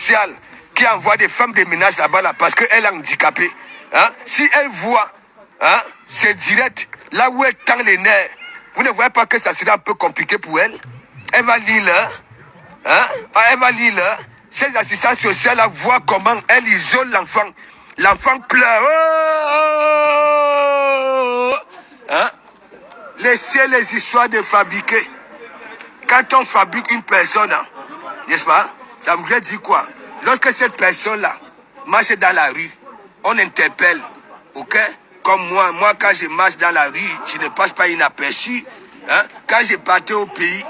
sociale qui envoie des femmes de ménage là-bas, là, parce qu'elle est handicapée, hein, si elle voit, hein, c'est direct, là où elle tend les nerfs, vous ne voyez pas que ça sera un peu compliqué pour elle? Elle va lire là, hein, elle va lire là. Ces assistants sociaux là voient comment elle isole l'enfant. L'enfant pleure. Hein? Laissez les histoires de fabriquer. Quand on fabrique une personne, hein, n'est-ce pas? Ça voudrait dire quoi? Lorsque cette personne-là marche dans la rue, on interpelle, ok? Comme moi quand je marche dans la rue, je ne passe pas inaperçu. Hein? Quand je partais au pays,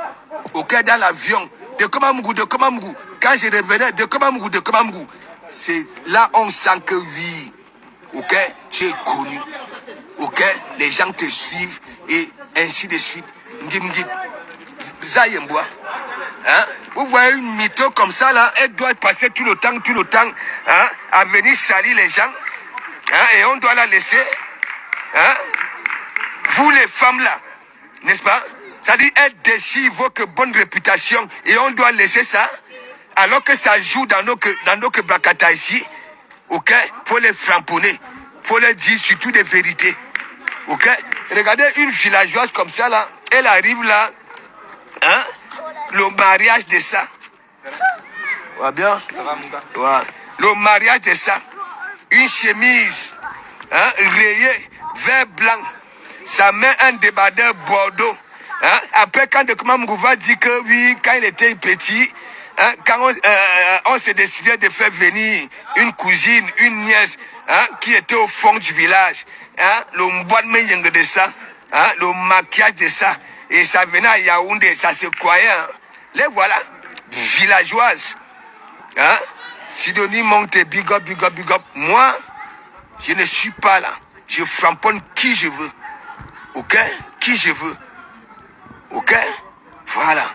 ok, dans l'avion, de Komamgou, quand je revenais de Komamgou, c'est là on sent que oui, ok, tu es connu, ok, les gens te suivent et ainsi de suite. Zayembois. Hein? Vous voyez une mytho comme ça là, elle doit passer tout le temps, hein, à venir salir les gens, hein, et on doit la laisser, hein? Vous les femmes là, n'est-ce pas? Ça dit elle déchire votre bonne réputation et on doit laisser ça, alors que ça joue dans nos Brakata ici, ok? Faut les framponner, faut les dire surtout des vérités, ok? Regardez une villageoise comme ça là, elle arrive là, hein? Le mariage de ça. Va bien? Ça va, mon gars? Ouais. Le mariage de ça. Une chemise, hein, rayée, vert blanc. Ça met un débardeur bordeaux. Hein? Après, quand Komamgou va dire que oui, quand il était petit, hein, quand on s'est décidé de faire venir une cousine, une nièce, hein, qui était au fond du village, hein, le mbouadme de ça, hein, le maquillage de ça, et ça venait à Yaoundé, ça se croyait. Hein. Les voilà, villageoises. Hein? Sidonie monte, big up. Moi, je ne suis pas là. Je framponne qui je veux. Ok? Qui je veux. Ok? Voilà.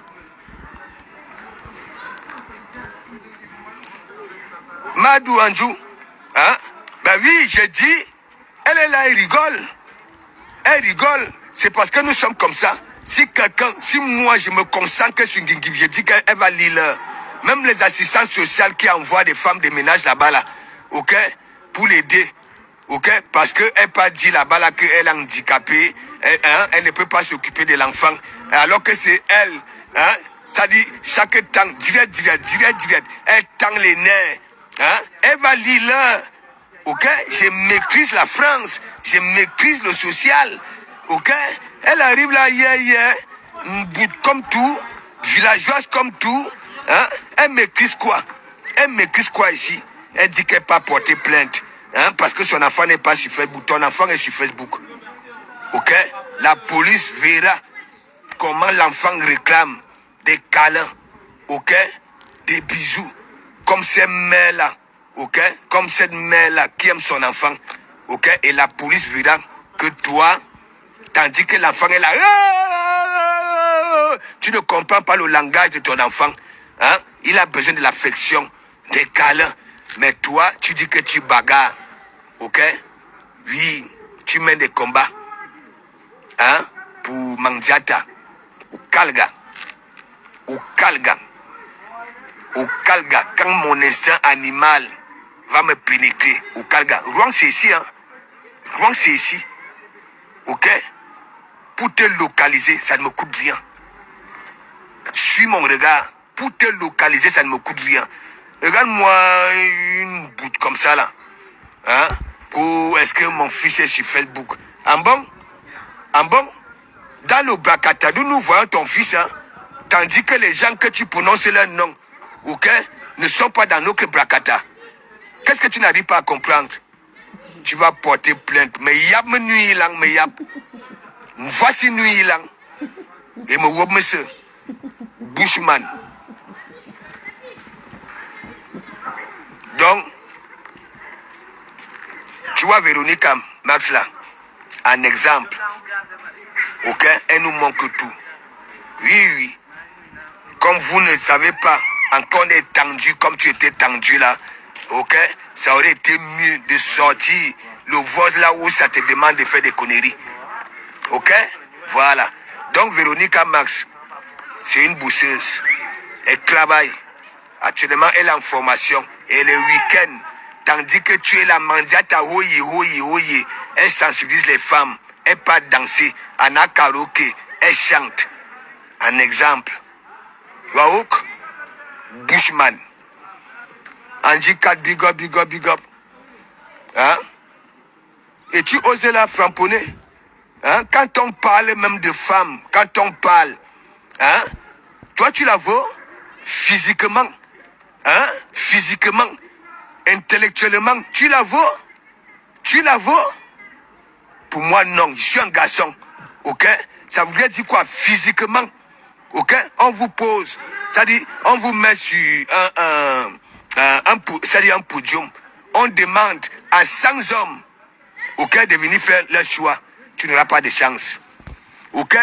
Madou Anjou. Hein? Ben oui, j'ai dit, elle est là, elle rigole. Elle rigole. C'est parce que nous sommes comme ça. Si moi je me concentre sur Ngingib, je dis qu'elle va lire. Même les assistants sociaux qui envoient des femmes de ménage là-bas, là, ok, pour l'aider, ok, parce qu'elle pas dit là-bas là, qu'elle est handicapée, elle ne peut pas s'occuper de l'enfant, alors que c'est elle, hein, ça dit, chaque temps, direct, elle tend les nerfs, hein, elle va lire là, ok, je maîtrise la France, je maîtrise le social, ok, elle arrive là, comme tout, villageoise comme tout, hein? Elle maîtrise quoi? Elle maîtrise quoi ici? Elle dit qu'elle n'a pas porté plainte, hein? Parce que son enfant n'est pas sur Facebook, ton enfant est sur Facebook, ok? La police verra comment l'enfant réclame des câlins, ok? Des bisous, comme cette mère-là, ok? Comme cette mère-là qui aime son enfant, ok? Et la police verra que toi, tandis que l'enfant est là, tu ne comprends pas le langage de ton enfant, hein? Il a besoin de l'affection, des câlins, mais toi, tu dis que tu bagarres, ok? Oui, tu mènes des combats, hein? Pour Mandiata, ou Kalga, quand mon instinct animal va me pénétrer, au Kalga, Rouen c'est ici, hein? Rouen c'est ici, ok? Pour te localiser, ça ne me coûte rien. Suis mon regard. Pour te localiser, ça ne me coûte rien. Regarde-moi une boute comme ça là. Hein? Ou est-ce que mon fils est sur Facebook? En bon? Dans le Brakata, nous voyons ton fils, hein? Tandis que les gens que tu prononces leur nom, ok, ne sont pas dans notre Brakata. Qu'est-ce que tu n'arrives pas à comprendre? Tu vas porter plainte. Mais yap me nuit lang, mais yap. Voici nuit lang. Et me wop monsieur. Bushman. Donc, tu vois Véronique Max là, un exemple. Ok, elle nous manque tout. Oui. Comme vous ne savez pas, encore est tendu comme tu étais tendu là, ok, ça aurait été mieux de sortir le vote là où ça te demande de faire des conneries. Ok, voilà. Donc Véronique Max, c'est une bousseuse. Elle travaille. Actuellement, elle est en formation. Et le week-end, tandis que tu es la mandiata, oye, elle sensibilise les femmes. Elle part danser. En a karaoké. Elle chante. Un exemple. Waouk, Bushman. Angie 4, big up. Hein? Et tu oses la framponner. Hein? Quand on parle même de femmes, quand on parle, hein? Toi tu la vaux physiquement, hein? Physiquement, intellectuellement, tu la vaux? Pour moi non, je suis un garçon, ok? Ça voudrait dire quoi? Physiquement, ok? On vous pose, c'est-à-dire on vous met sur un podium, on demande à 100 hommes, ok, de venir faire leur choix, tu n'auras pas de chance, ok?